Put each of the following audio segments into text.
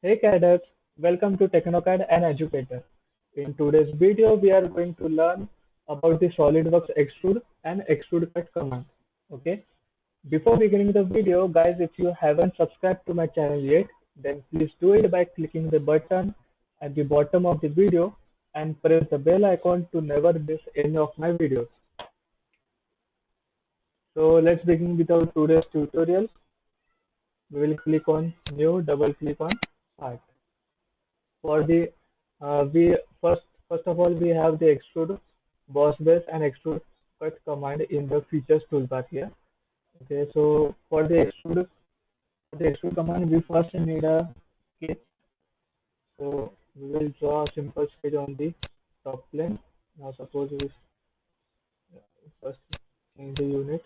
Hey CADers, welcome to technoCADD and Educator. In today's video, we are going to learn about the Solidworks extrude and extrude-cut command. Okay. Before beginning the video, guys, if you haven't subscribed to my channel yet, then please do it by clicking the button at the bottom of the video and press the bell icon to never miss any of my videos. So let's begin with our today's tutorial. We will click on New, double click on Start. For the we first of all we have the extrude boss base and extrude cut command in the features toolbar here. Okay, so for the extrude command we first need a sketch. So we will draw a simple sketch on the top plane. Now suppose we first change the unit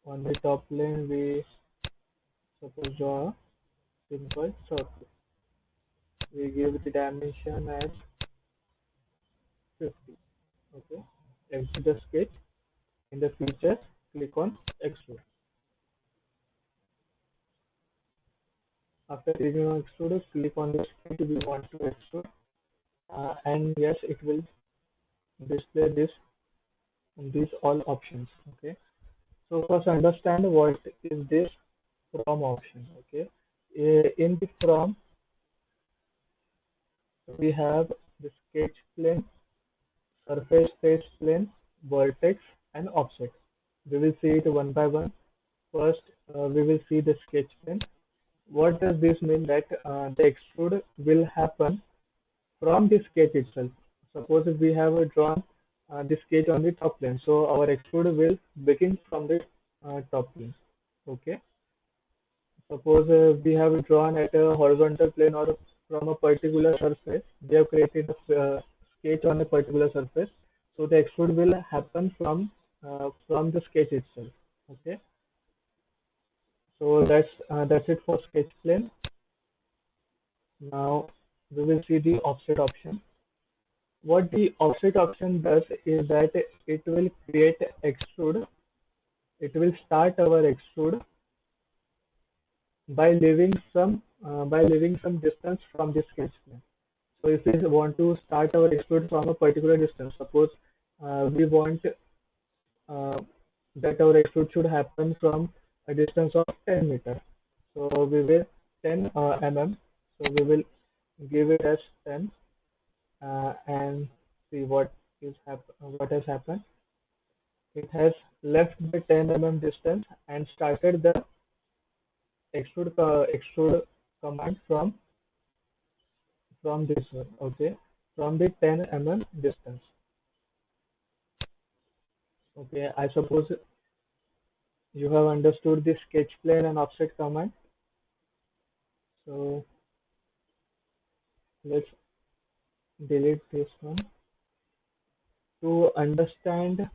on the top plane. We suppose draw a simple circle. We give the dimension as 50. Okay, exit the sketch. In the features, click on extrude. After clicking on extrude, click on the sketch we want to extrude, and yes, it will display these all options. Okay. So first understand what is this from option. Okay. In the from we have the sketch plane, surface face plane, vertex, and offset. We will see it one by one. First, we will see the sketch plane. What does this mean? That the extrude will happen from the sketch itself. Suppose if we have drawn the sketch on the top plane, so our extrude will begin from the top plane. Okay. Suppose we have drawn at a horizontal plane or from a particular surface, we have created a sketch on a particular surface. So the extrude will happen from the sketch itself. Okay. So that's it for sketch plane. Now we will see the offset option. What the offset option does is that it will create extrude. It will start our extrude by leaving some distance from the sketch plane. So if we want to start our extrude from a particular distance, suppose we want that our extrude should happen from a distance of 10 meters. So we will 10 mm. So we will give it as 10 and see what has happened. It has left the 10 mm distance and started the extrude command from this one. Okay, from the 10 mm distance. Okay, I suppose you have understood the sketch plane and offset command. So let's delete this one. To understand,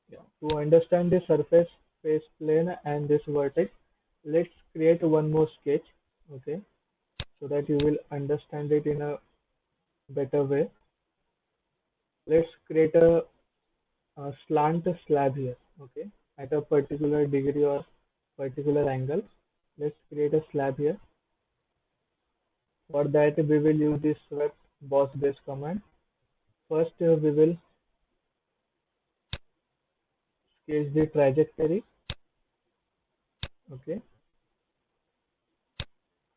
yeah, to understand the surface face plane and this vertex, let's create one more sketch. Okay, so that you will understand it in a better way. Let's create a slant slab here. Okay, at a particular degree or particular angle. Let's create a slab here. For that, we will use this swept boss base command. First, we will sketch the trajectory. Okay,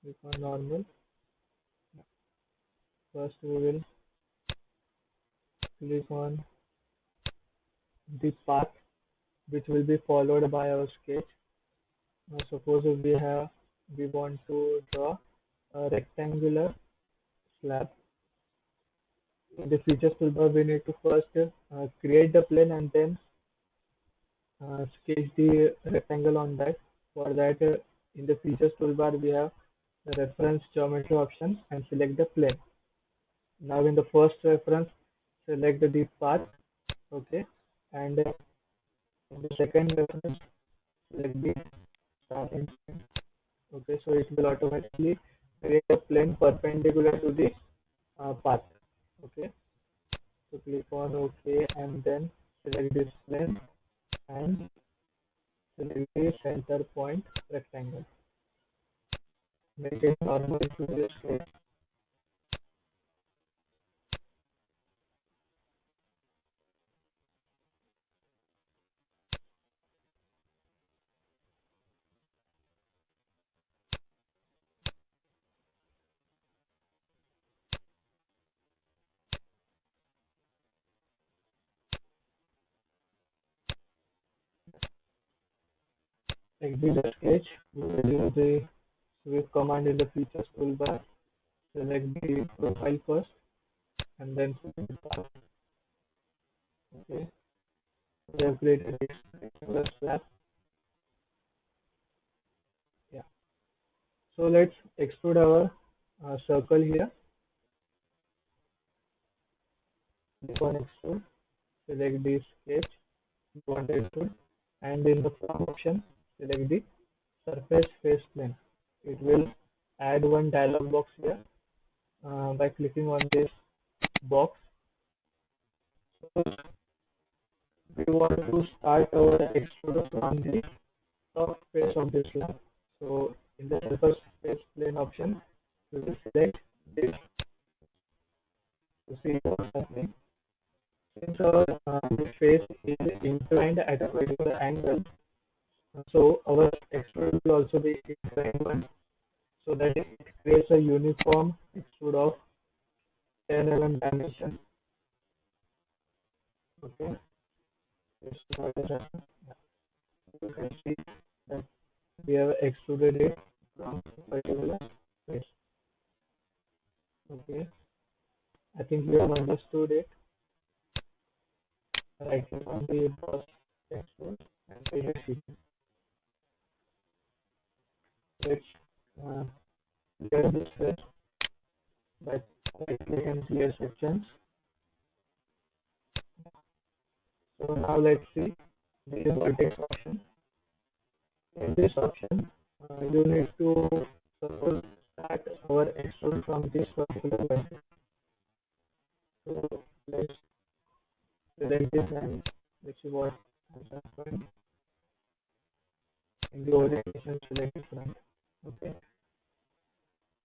click on normal. First, we will click on the path which will be followed by our sketch. Now, suppose if we want to draw a rectangular slab. In the features toolbar, we need to first create the plane and then sketch the rectangle on that. For that, in the features toolbar, we have the reference geometry option and select the plane. Now, in the first reference, select the path. Okay, and in the second reference, select the starting point. Okay, so it will automatically create a plane perpendicular to the path. Okay, so click on OK and then select this plane and select the center point rectangle. make it normal into this sketch. Exit the sketch. We will use the sweep command in the features toolbar. Select the profile first and then select the path. Okay. We have created this rectangular slab. Yeah. So let's extrude our circle here. Click on extrude. Select the sketch you want to extrude, and in the form option, select the surface face plane. It will add one dialog box here by clicking on this box. So we want to start our extrude from the top face of this slab. So in the surface face plane option, we will select this to see what's happening. Since our this face is inclined at a particular angle, so our extrude will also be inclined one, so that it creates a uniform extrude of 10 dimension. Okay, this is what is happening. You can see that we have extruded it from particular face. Okay, I think you have understood it. Right click on the boss extrude and create sheet. Let's uh, clear this face by right click and clear sections. So now let's see the vertex option. In this option, you need to suppose start our extrude from this particular vertex. So let's select this and let's see what has happened. In the orientation, select it front. Okay.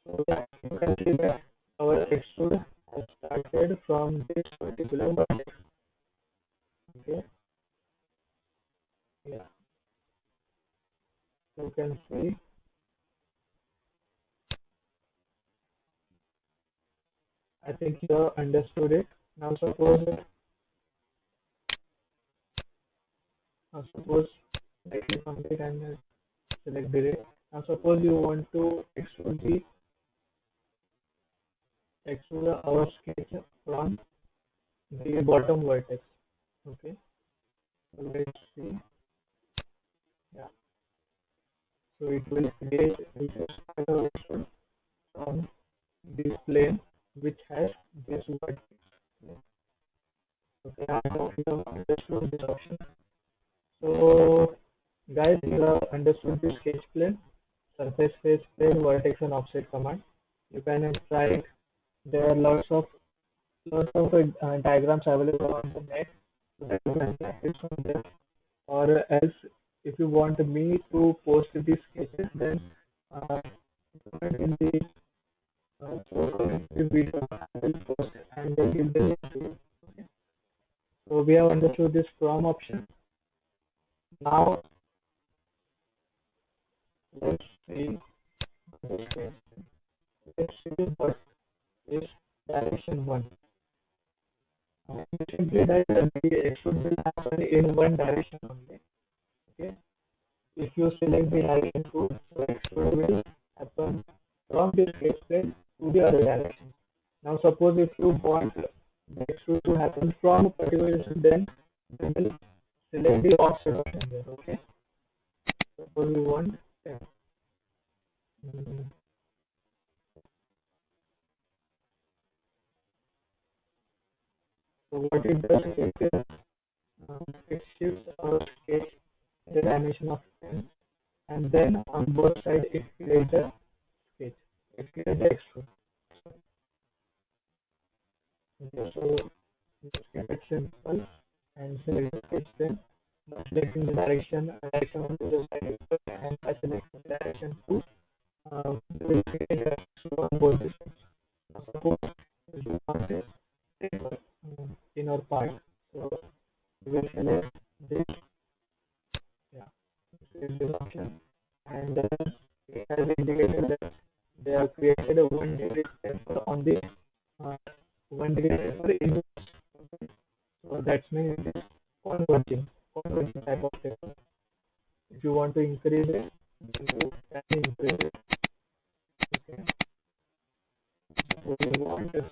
So yeah, you can see that our extrude has started from this particular vertex. Okay. Yeah. So you can see. I think you have understood it. Now suppose like you complete and select delete. Now suppose you want to extrude our sketch from the bottom vertex. Okay, so let's see. Yeah, so it will create a extrude from this plane which has this vertex. Okay, I hope you have understood this option. So guys, you have understood the sketch plane, surface face plane, vertex and offset command. You can try it. There are lots of diagrams available on the net, so that you can practice from there. Or else, if you want me to post these sketches, then comment in the video. I will post it and then give the link to you. Okay. So we have understood this from option. Now let's see this sketch. Let's see what is direction one. Simply that the extrude will happen in one direction only. Okay. If you select the direction tool, so extrude will happen from this sketch plane to the other direction. Now suppose if you want the extrude to happen from a particular direction, then we will select the offset option here. Okay. Suppose we want 10. Mm, So what it does is it shifts our sketch in the dimension of 10, and then on both sides it creates a sketch. It creates the extrude. Okay, so let's keep it simple and select the sketch then by selecting the direction on to the side and by selecting the direction to we will it has indicated that they have created a 1 degree temper on the uh, 1 degree temper in. So that means it is converging type of temper. If you want to increase it, then you can increase it. Okay. So we want is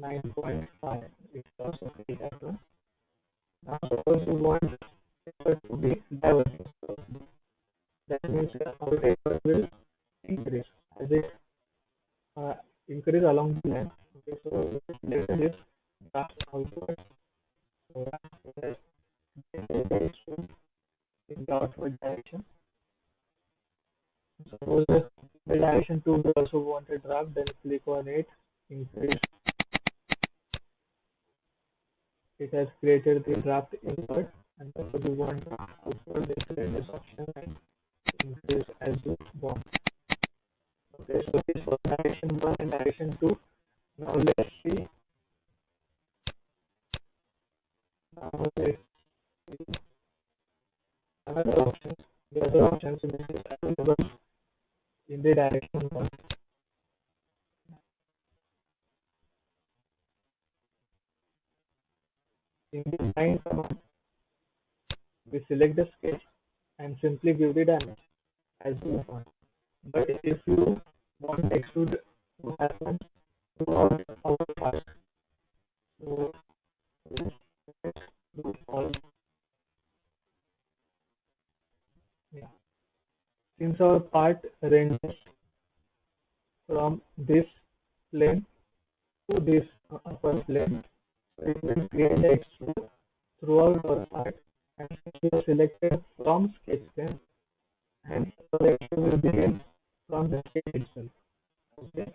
9.5. It's also pretty happen. Now suppose you want temper to be divergent. So that means our temper will increase as it uh, increase along the line. Okay, so later this graph also so in the outward direction. Suppose the direction 2 we also want a draft, then click on it, increase. It has created the draft input, and also we want output, then select this option and increase as you want. Okay, so this was direction 1 and direction 2. Now let's see. Now let's see another option. The other options which is available in the direction 1. In the line command, we select the sketch and simply give the dimension as we want. But if you want extrude to happen throughout our part, so let's do all. Yeah. Since our part ranges from this plane to this upper plane, so it will create the extrude throughout our part. And since we are selected from sketch plane, and our extrude will begin from the sketch itself. Okay.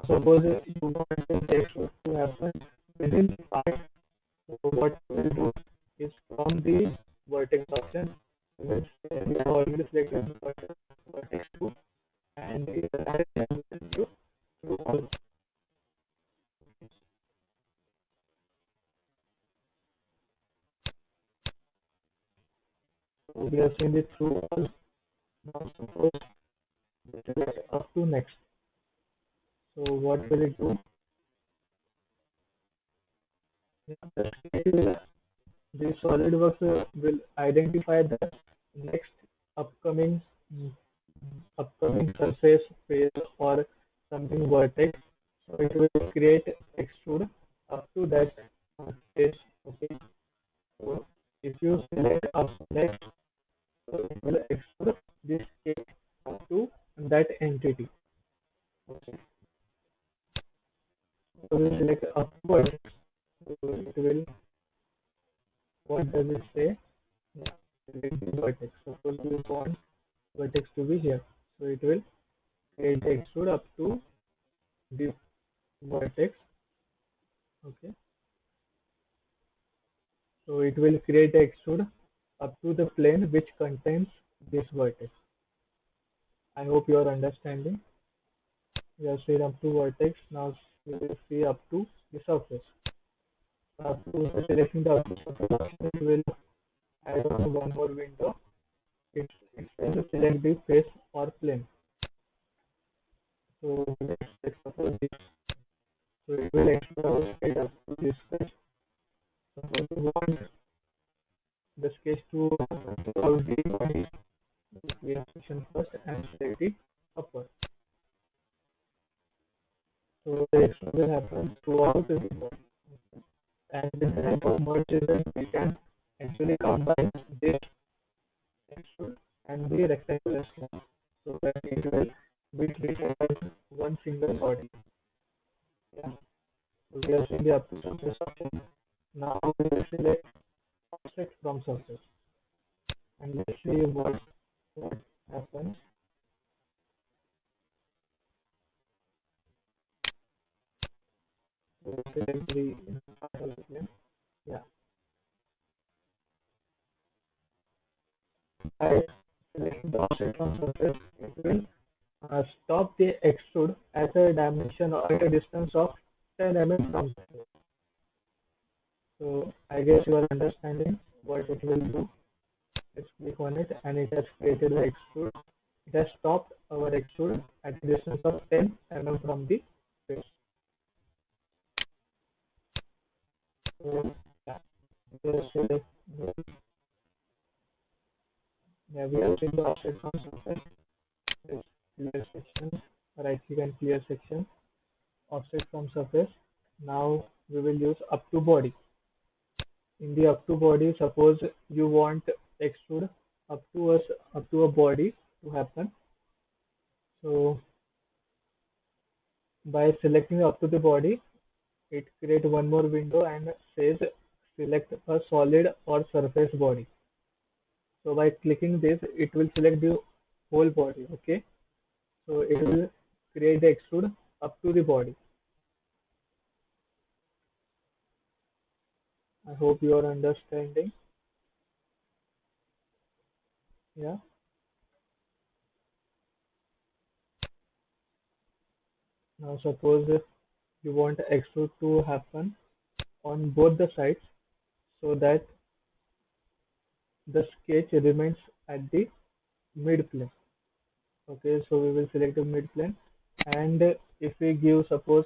Suppose you want the extrude to happen within the part. So what we will do is from the vertex option, which we have already selected vertex 2, and the direction will give through all. So we have seen it through all. Now suppose we select up to next. So what will it do? The SolidWorks will identify the next upcoming upcoming surface phase or something vertex. So it will create extrude up to that phase. Okay. So if you select up next, so it will extrude this case up to that entity. Okay. So we select upward. So it will, what does it say? Yeah, select the vertex. Suppose we want vertex to be here. So it will create the extrude up to the vertex. Okay. So it will create the extrude up to the plane which contains this vertex. I hope you are understanding. We have seen up to vertex. Now we will see up to the surface. After selecting the output surface option, it will add on one more window. It's going to select the face or plane. So let's suppose this. So it will extrude our sketch up to this face. Suppose we want the sketch to throughout the body. We have section first and select the upward. So the extrude will happen throughout the body. And with the help of merge result, we can actually combine this extrude and the rectangular slab so that it will be treated as one single body. Yeah. So we have seen the up to surface option. Now we will select offset from surface and let's see what happens. So we select the final plane. Yeah. By selecting the offset from surface, it will stop the extrude at a dimension or at a distance of 10 mm from surface. So I guess you are understanding what it will do. Let's click on it, and it has created the extrude. It has stopped our extrude at a distance of 10 mm from the face. So, yeah, just, yeah, we have seen the offset from surface. This clear section, right click and clear section, offset from surface. Now we will use up to body. In the up to body, suppose you want extrude up to us up to a body to happen. So by selecting up to the body, it creates one more window and says select a solid or surface body. So by clicking this, it will select the whole body. Okay, so it will create the extrude up to the body. I hope you are understanding. Yeah. Now suppose if you want extrude to happen on both the sides so that the sketch remains at the mid plane. Okay, so we will select the mid plane, and if we give suppose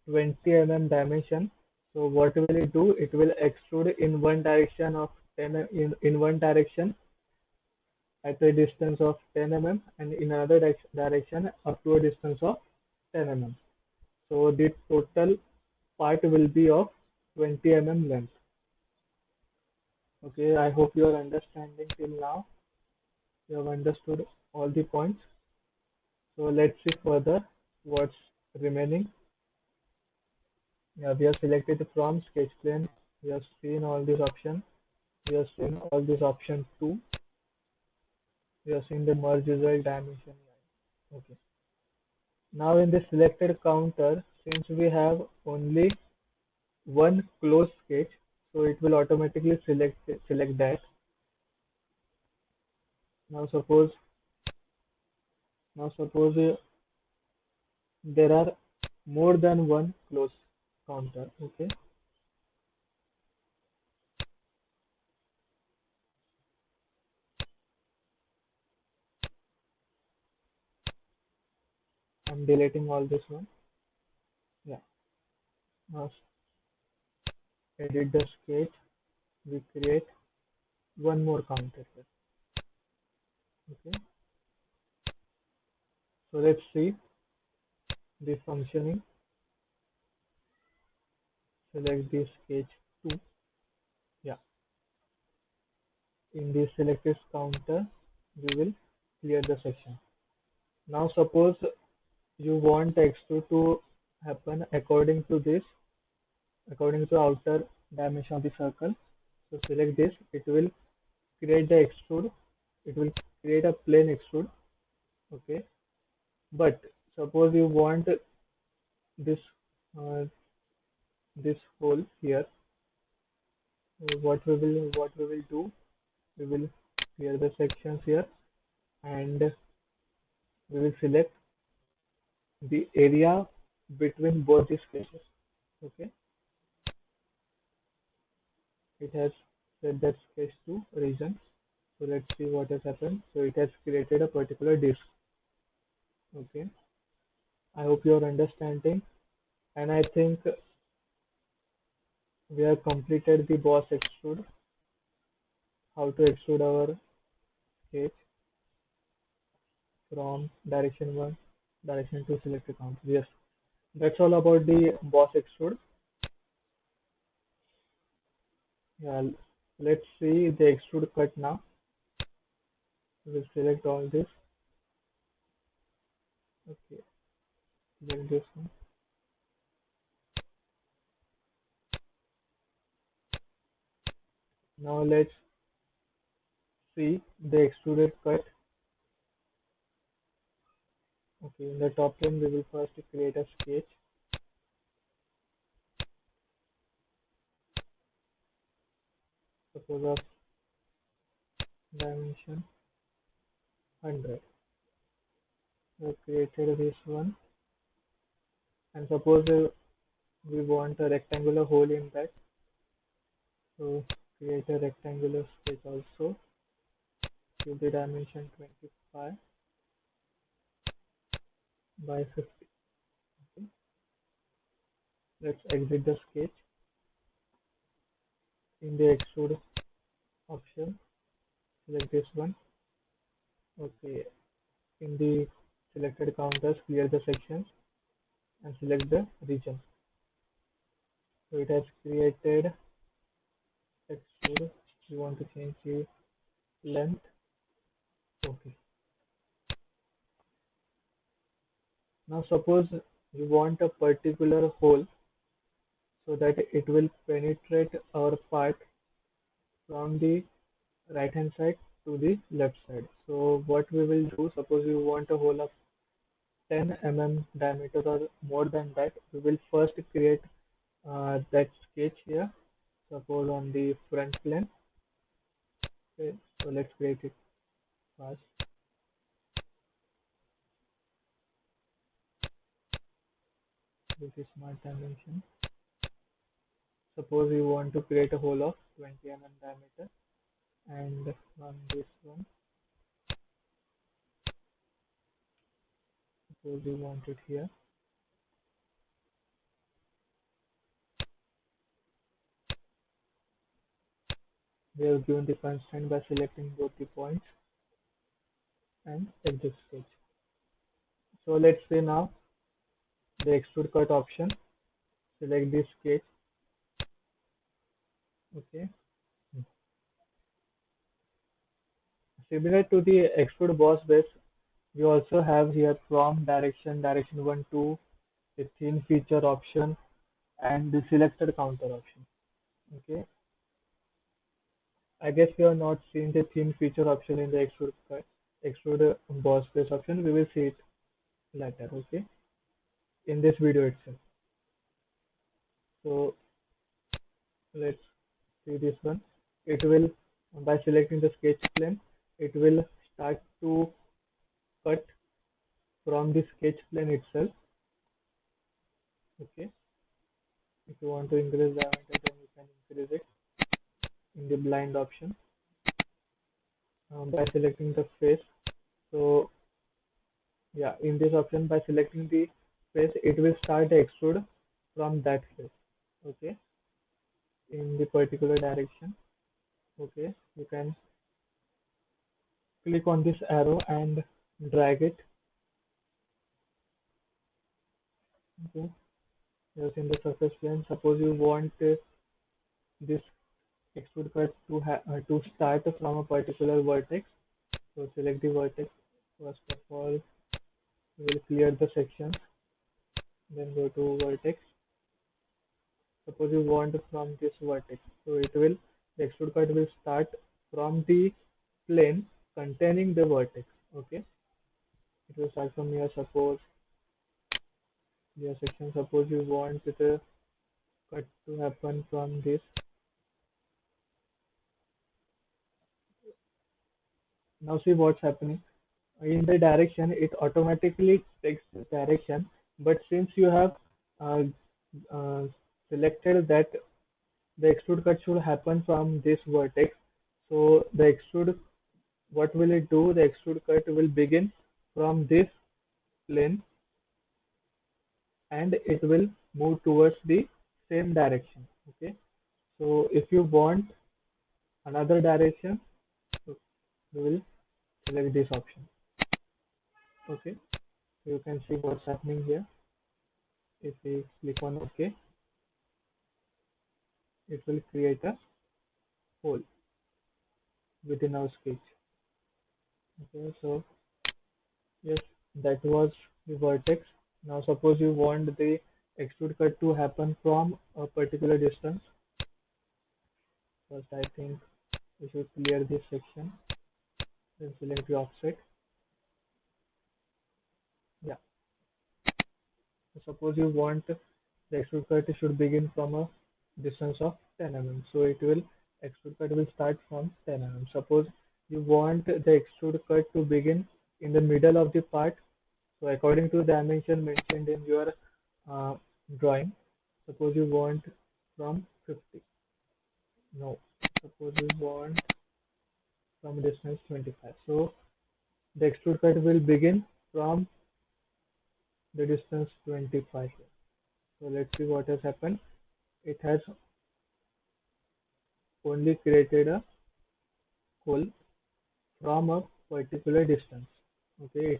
20 mm dimension, so what will it do? It will extrude in one direction of 10 in one direction at a distance of 10 mm, and in another direction up to a distance of 10 mm. So the total part will be of 20 mm length. Okay, I hope you are understanding till now. You have understood all the points. So let's see further what's remaining. Yeah, we have selected from sketch plane. We have seen all these options. We have seen all these options too. We have seen the merge result dimension. Okay. Now in the selected counter, since we have only one closed sketch, so it will automatically select that. Now suppose there are more than one closed counter. Okay, I'm deleting all this one. Yeah. Now edit the sketch. We create one more counter here. Okay. So let's see the functioning. Select the sketch 2. Yeah. In the selected counter, we will clear the section. Now suppose you want extrude to happen according to this, according to outer dimension of the circle. So select this. It will create the extrude. It will create a plane extrude. Okay. But suppose you want this uh, this hole here. What we will do? We will clear the sections here, and we will select the area between both these sketches. Okay, it has set that sketch to region. So let's see what has happened. So it has created a particular disk. Okay, I hope you are understanding, and I think we have completed the boss extrude, how to extrude our sketch from direction 1, direction 2 selected count. Yes, that's all about the boss extrude. Yeah, let's see the extrude cut now. We'll select all this. Okay, select this one. Now let's see the extruded cut. Okay, in the top plane we will first create a sketch. Suppose of dimension 100. We have created this one, and suppose we want a rectangular hole in that. So create a rectangular sketch also. give the dimension 25 by 50. Okay. Let's exit the sketch. In the extrude option, select this one. Okay. In the selected counters, clear the sections and select the region. So it has created extrude. You want to change the length. Okay. Now suppose you want a particular hole so that it will penetrate our part from the right hand side to the left side. So what we will do, suppose you want a hole of 10 diameter or more than that, we will first create that sketch here. Suppose on the front plane. Okay, so let's create it first with the smart dimension. Suppose you want to create a hole of 20 diameter, and from this one, suppose you want it here. We have given the constraint by selecting both the points and exit sketch. So let's say now the extrude cut option, select this sketch. Okay. Similar to the extrude boss base, we also have here from direction 1, 2, the thin feature option and the selected counter option. Okay. I guess we have not seen the thin feature option in the extrude boss base option. We will see it later. Okay. In this video itself. So let's see this one. It will, by selecting the sketch plane, it will start to cut from the sketch plane itself. Okay. If you want to increase diameter, then you can increase it in the blind option by selecting the face. So yeah, in this option, by selecting the face, it will start the extrude from that face. Okay, in the particular direction. Okay, you can click on this arrow and drag it. Okay, just in the surface plane. Suppose you want this extrude cut to start from a particular vertex. So select the vertex. First of all, we will clear the sections. Then go to vertex. Suppose you want from this vertex. So it will, the extrude cut will start from the plane containing the vertex. Okay. It will start from here. Suppose your section. Suppose you want the cut to happen from this. Now see what's happening. In the direction, it automatically takes the direction. But since you have uh, uh, selected that the extrude cut should happen from this vertex, so the extrude, what will it do? The extrude cut will begin from this plane and it will move towards the same direction. Okay, so if you want another direction, so we will select this option. Okay, you can see what's happening here. If we click on OK, it will create a hole within our sketch. Okay, so yes, that was the vertex. Now suppose you want the extrude cut to happen from a particular distance. First, I think we should clear this section. Then select the offset. Yeah. So suppose you want the extrude cut should begin from a distance of 10 So it will, extrude cut will start from 10 Suppose you want the extrude cut to begin in the middle of the part. So according to the dimension mentioned in your uh, drawing, suppose you want from 50. No. Suppose you want from distance 25. So the extrude cut will begin from the distance 25 here. So let's see what has happened. It has only created a hole from a particular distance. Okay,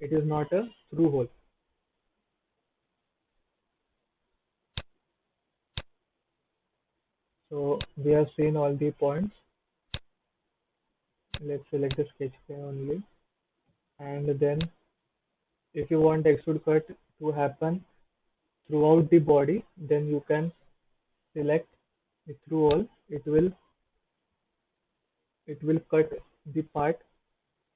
it is not a through hole. So we have seen all the points. Let's select the sketch plane only, and then if you want extrude cut to happen throughout the body, then you can select the through hole. It will cut the part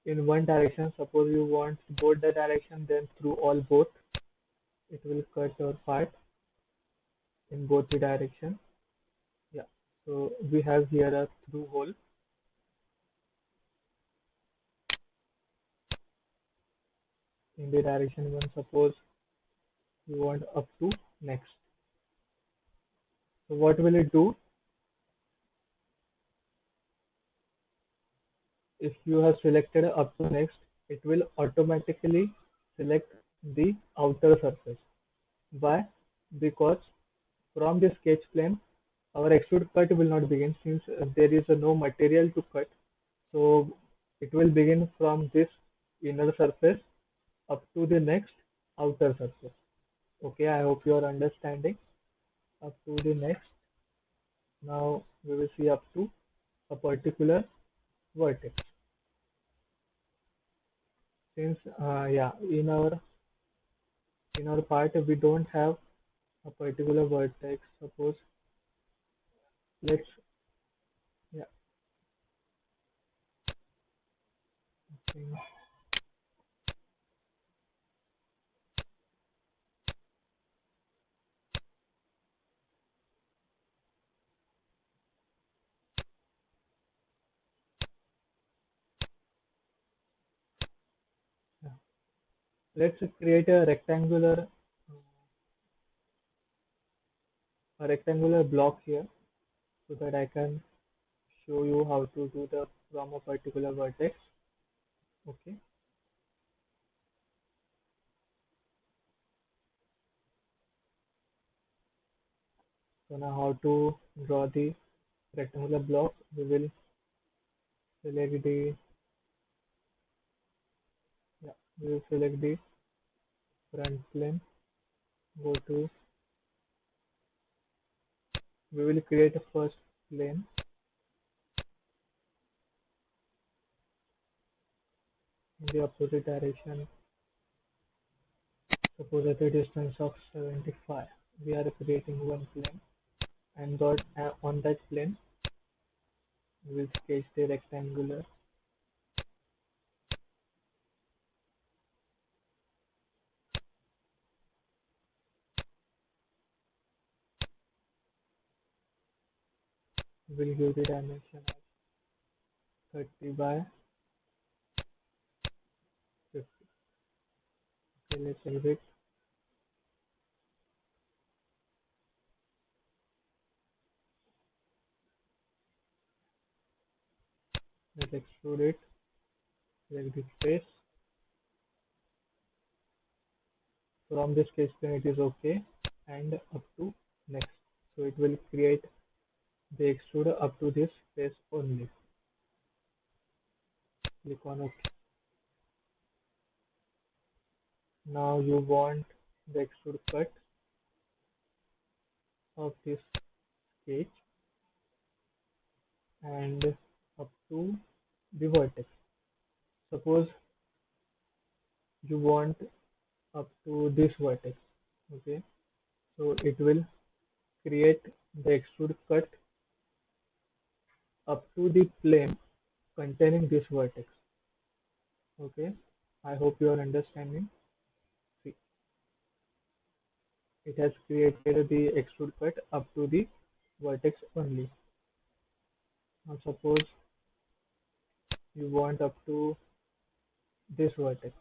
in one direction. Suppose you want both the direction, then through all both, it will cut your part in both the direction. Yeah. So we have here a through hole in the direction one. Suppose you want up to next. So what will it do? If you have selected up to next, it will automatically select the outer surface. Why? Because from the sketch plane, our extrude cut will not begin since there is no material to cut. So it will begin from this inner surface up to the next outer surface. Okay, I hope you are understanding. Up to the next. Now we will see up to a particular vertex. Since yeah, in our part we don't have a particular vertex. Suppose let's yeah, think, yeah. Let's create a rectangular block here so that I can show you how to do the from a particular vertex. Okay. So now how to draw the rectangular block? We will select the yeah, we will select the front plane. Go to we will create a first plane in the opposite direction. Suppose at a distance of 75, we are creating one plane, and on that plane we will sketch the rectangular. We will give the dimension as 30 by 50. Okay, let's exit. Let's extrude it. Select the face. From this sketch plane it is okay, and up to next. So it will create the extruder up to this face only. Click on OK. Now you want the extrude cut of this sketch and up to the vertex. Suppose you want up to this vertex. Okay, so it will create the extrude cut up to the plane containing this vertex. Okay, I hope you are understanding. See, it has created the extrude cut up to the vertex only. Now suppose you want up to this vertex,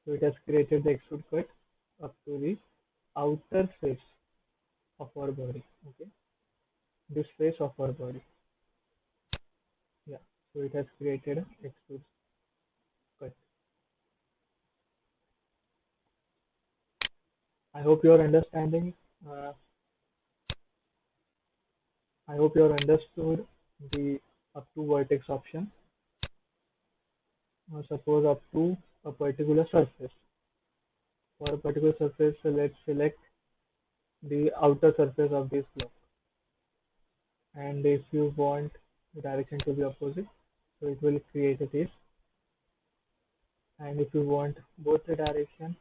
so it has created the extrude cut up to the outer face of our body. Okay, this face of our body. So it has created a extrude cut. I hope you are understanding. Uh, I hope you are understood the up to vertex option. Suppose up to a particular surface. For a particular surface, so let's select the outer surface of this block. And if you want the direction to be opposite, so it will create this. And if you want both the direction,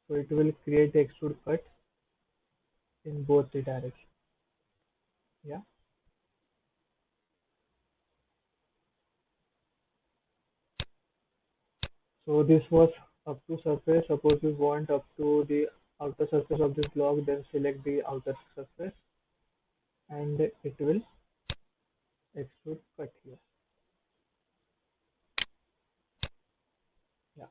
so it will create the extrude cut in both the direction. Yeah. So this was up to surface. Suppose you want up to the outer surface of this block, then select the outer surface, and it will extrude cut here. Yeah.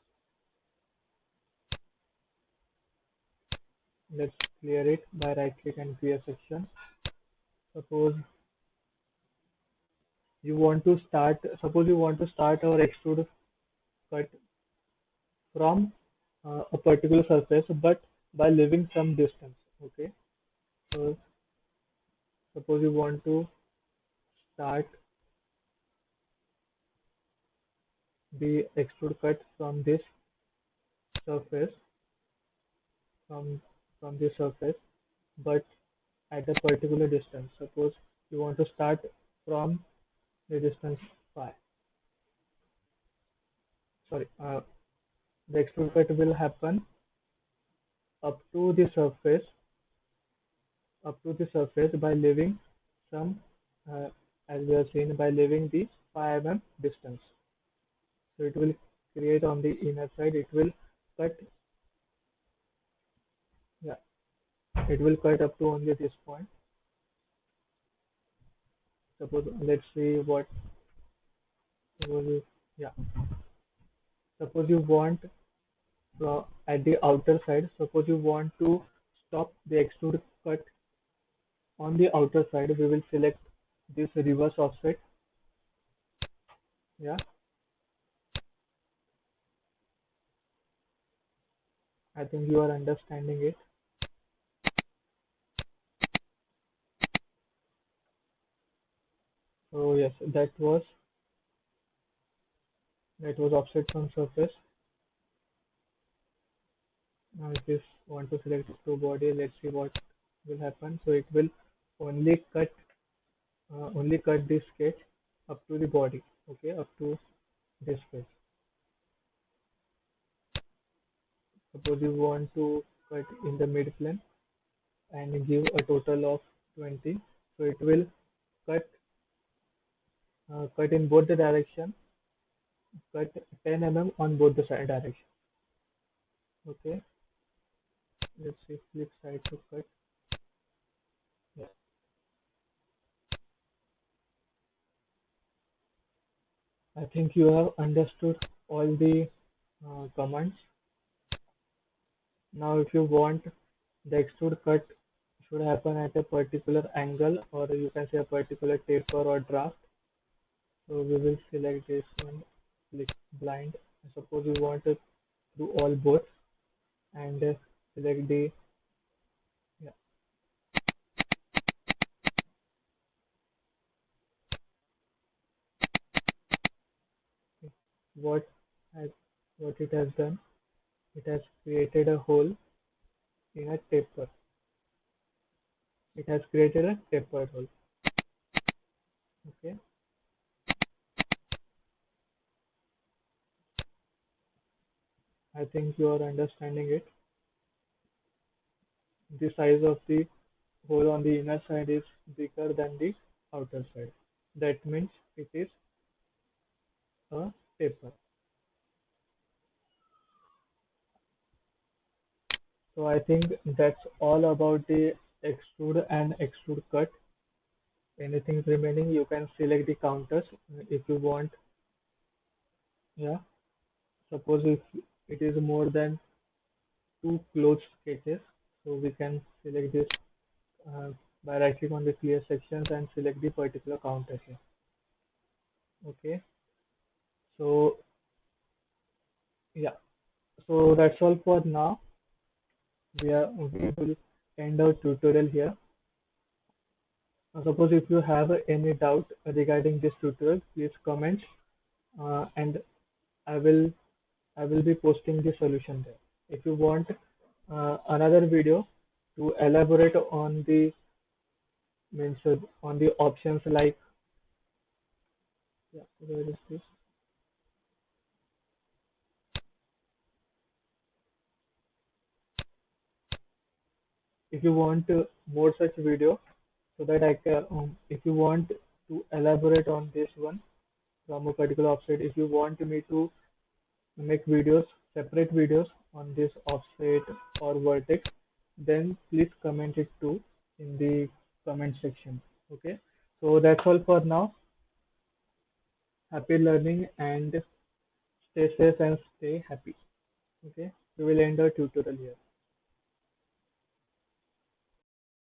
Let's clear it by right click and clear section. Suppose suppose you want to start our extrude cut from a particular surface, but by leaving some distance. Okay. So suppose you want to start the extrude cut from this surface, from this surface, but at a particular distance. Suppose you want to start from the distance phi. Sorry, the extrude cut will happen up to the surface, by leaving some, uh, as we have seen, by leaving the 5 mm distance. So it will create on the inner side. It will cut. Yeah, it will cut up to only this point. Suppose let's see what. Suppose you, yeah. Suppose you want at the outer side. Suppose you want to stop the extrude cut on the outer side. We will select this reverse offset. Yeah, I think you are understanding it. So yes, that was offset from surface. Now if you want to select to body, let's see what will happen. So it will only cut this sketch up to the body. Okay, up to this face. Suppose you want to cut in the mid plane and give a total of 20. So it will cut cut in both the direction, cut 10 mm on both the side direction. Okay, let's see flip side to cut. Yeah, I think you have understood all the commands. Now, if you want the extrude cut should happen at a particular angle, or you can say a particular taper or draft. So we will select this one, click blind. Suppose you want to do all both, and select the, yeah, what has what it has done. It has created a hole in a taper. It has created a tapered hole. Okay, I think you are understanding it. The size of the hole on the inner side is bigger than the outer side. That means it is a taper. So I think that's all about the extrude and extrude cut. Anything remaining, you can select the counters if you want. Yeah. Suppose if it is more than two closed sketches, so we can select this uh, by right click on the clear sections and select the particular counter here. Okay, so yeah, so that's all for now. We will end our tutorial here. Suppose if you have any doubt regarding this tutorial, please comment, and I will I will be posting the solution there. If you want another video to elaborate on the means on the options like, yeah, where is this? If you want more such video, so that I can, if you want to elaborate on this one from a particular offset, if you want me to make videos, separate videos on this offset or vertex, then please comment it too in the comment section. Okay, so that's all for now. Happy learning and stay safe and stay happy. Okay, we will end our tutorial here.